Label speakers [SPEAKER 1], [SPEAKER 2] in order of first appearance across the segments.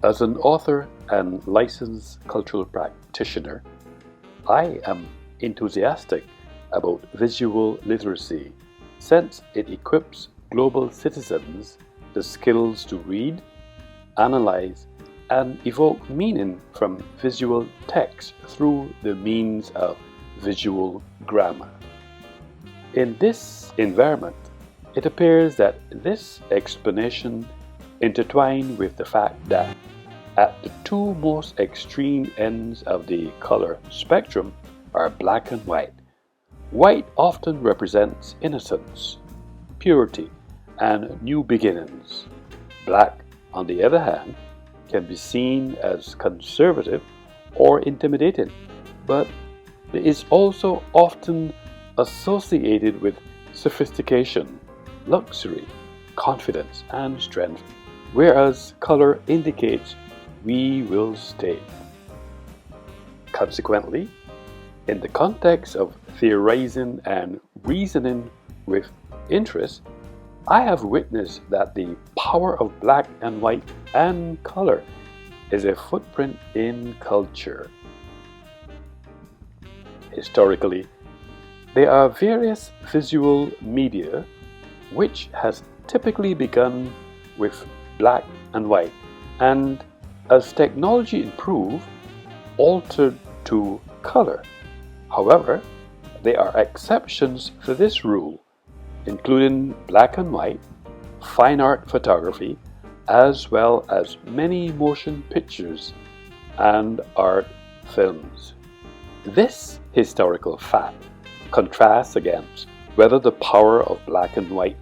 [SPEAKER 1] As an author and licensed cultural practitioner, I am enthusiastic about visual literacy since it equips global citizens the skills to read, analyze, and evoke meaning from visual text through the means of visual grammar. In this environment, it appears that this explanation intertwined with the fact that at the two most extreme ends of the color spectrum are black and white. White often represents innocence, purity, and new beginnings. Black, on the other hand, can be seen as conservative or intimidating, but it is also often associated with sophistication, luxury, confidence, and strength, whereas color indicates we will stay. Consequently, in the context of theorizing and reasoning with interest, I have witnessed that the power of black and white and color is a footprint in culture. Historically, there are various visual media which has typically begun with black and white, and as technology improved, altered to color. However, there are exceptions to this rule, including black and white, fine art photography, as well as many motion pictures and art films. This historical fact contrasts against whether the power of black and white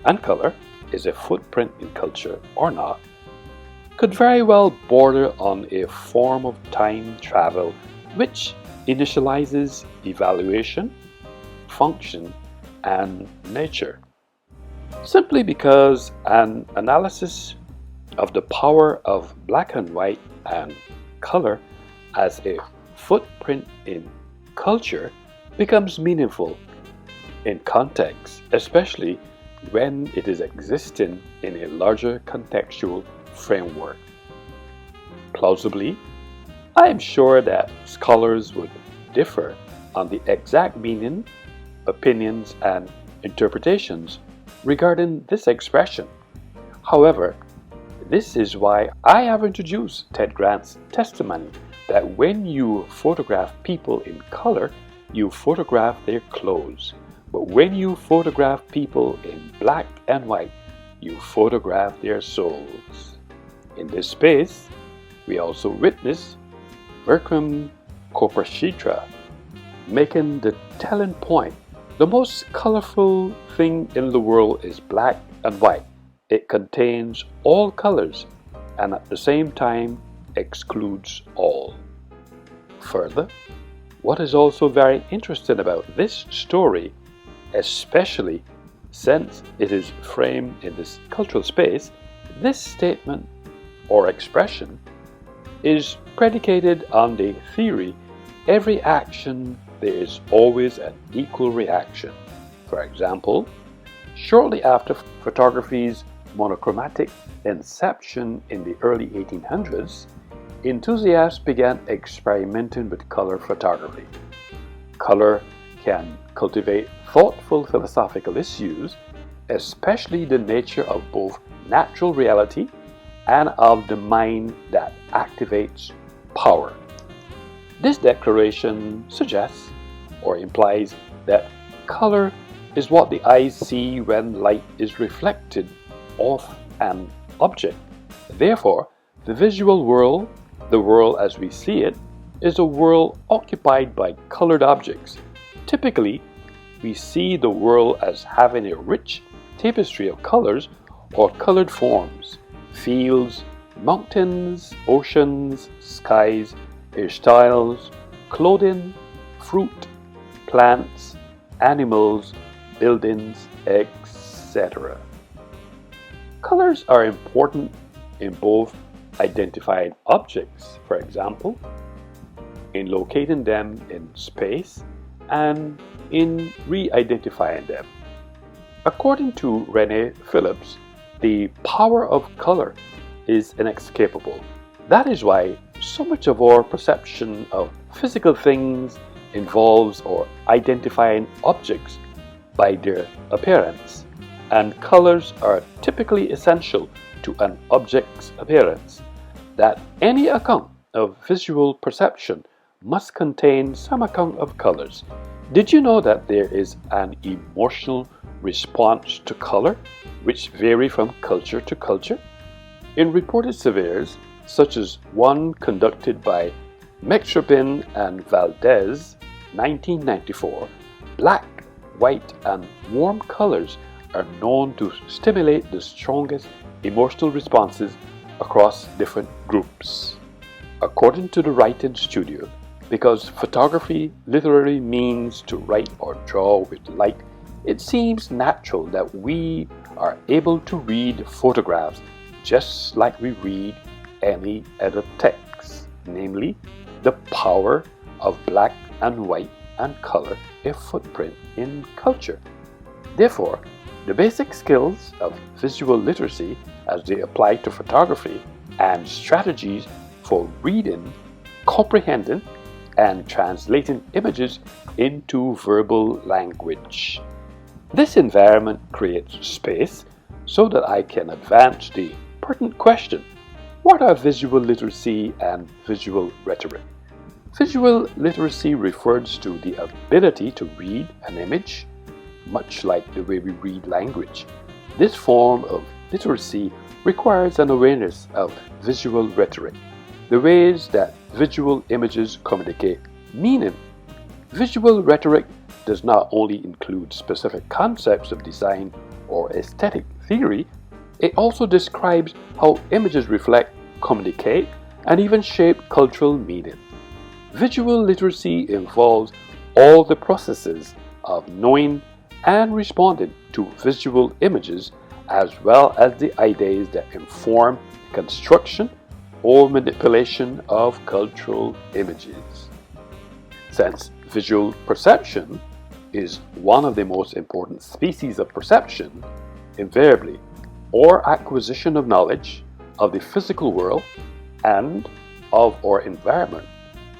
[SPEAKER 1] and color is a footprint in culture or not, could very well border on a form of time travel which initializes evaluation, function, and nature. Simply because an analysis of the power of black and white and color as a footprint in culture becomes meaningful in context, especially when it is existing in a larger contextual framework. Plausibly, I am sure that scholars would differ on the exact meaning, opinions, and interpretations regarding this expression. However, this is why I have introduced Ted Grant's testimony that when you photograph people in color, you photograph their clothes. But when you photograph people in black and white, you photograph their souls. In this space, we also witness Vikram Koprashitra making the telling point: the most colorful thing in the world is black and white. It contains all colors and at the same time excludes all. Further, what is also very interesting about this story, especially since it is framed in this cultural space, this statement or expression is predicated on the theory every action there is always an equal reaction. For example, shortly after photography's monochromatic inception in the early 1800s, enthusiasts began experimenting with color photography. Color can cultivate thoughtful philosophical issues, especially the nature of both natural reality and of the mind that activates power. This declaration suggests or implies that color is what the eyes see when light is reflected off an object. Therefore, the visual world, the world as we see it, is a world occupied by colored objects. Typically, we see the world as having a rich tapestry of colors or colored forms: fields, mountains, oceans, skies, hairstyles, clothing, fruit, plants, animals, buildings, etc. Colors are important in both identifying objects, for example, in locating them in space, and in re-identifying them. According to Renee Phillips, the power of color is inescapable. That is why so much of our perception of physical things involves or identifying objects by their appearance, and colors are typically essential to an object's appearance. That any account of visual perception must contain some account of colors. Did you know that there is an emotional response to color which vary from culture to culture? In reported surveys, such as one conducted by Mektrapin and Valdez, 1994, black, white, and warm colors are known to stimulate the strongest emotional responses across different groups. According to the writing studio, because photography literally means to write or draw with light, it seems natural that we are able to read photographs just like we read any other text, namely the power of black and white and color, a footprint in culture. Therefore, the basic skills of visual literacy as they apply to photography and strategies for reading, comprehending, and translating images into verbal language. This environment creates space so that I can advance the pertinent question: what are visual literacy and visual rhetoric? Visual literacy refers to the ability to read an image, much like the way we read language. This form of literacy requires an awareness of visual rhetoric, the ways that visual images communicate meaning. Visual rhetoric does not only include specific concepts of design or aesthetic theory, it also describes how images reflect, communicate, and even shape cultural meaning. Visual literacy involves all the processes of knowing and responding to visual images, as well as the ideas that inform construction or manipulation of cultural images. Since visual perception is one of the most important species of perception, invariably, our acquisition of knowledge of the physical world and of our environment,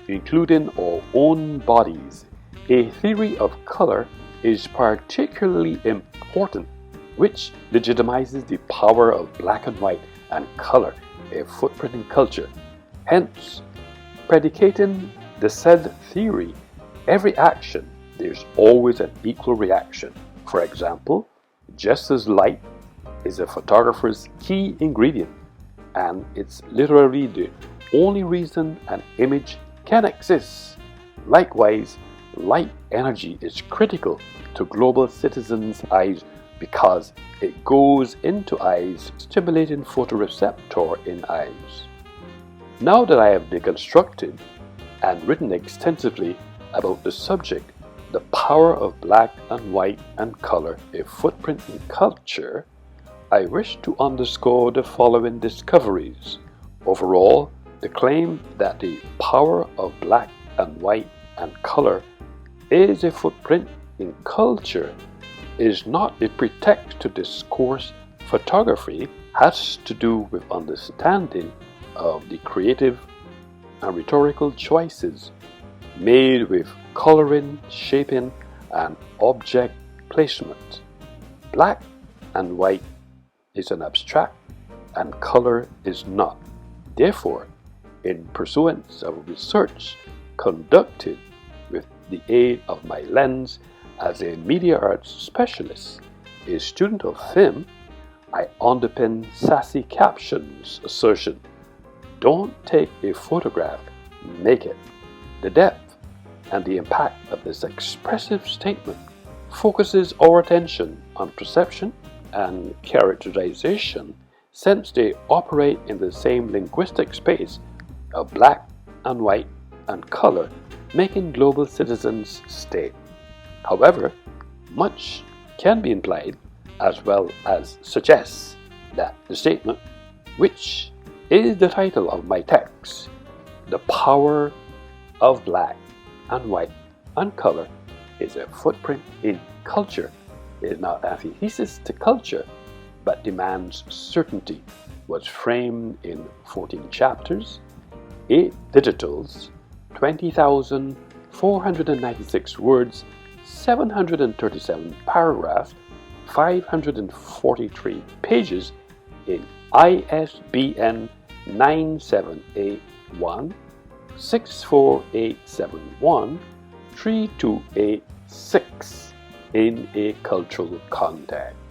[SPEAKER 1] including our own bodies, a theory of color is particularly important, which legitimizes the power of black and white and color, a footprint in culture. Hence, predicating the said theory, every action, there's always an equal reaction. For example, just as light is a photographer's key ingredient, and it's literally the only reason an image can exist, likewise, light energy is critical to global citizens' eyes because it goes into eyes, stimulating photoreceptor in eyes. Now that I have deconstructed and written extensively about the subject, the power of black and white and color, a footprint in culture, I wish to underscore the following discoveries. Overall, the claim that the power of black and white and color is a footprint in culture is not a pretext to discourse photography, has to do with understanding of the creative and rhetorical choices made with coloring, shaping, and object placement. Black and white is an abstract and color is not. Therefore, in pursuance of research conducted with the aid of my lens as a media arts specialist, a student of film, I underpin Sassy Caption's assertion: don't take a photograph, make it. The depth and the impact of this expressive statement focuses our attention on perception and characterization, since they operate in the same linguistic space of black and white and color, making global citizens state. However, much can be implied as well as suggests that the statement, which is the title of my text, the power of black and white and color is a footprint in culture, is not antithesis to culture, but demands certainty. was framed in 14 chapters, 8 digitals, 20,496 words, 737 paragraphs, 543 pages in ISBN 9781 64871 3286 in a cultural context.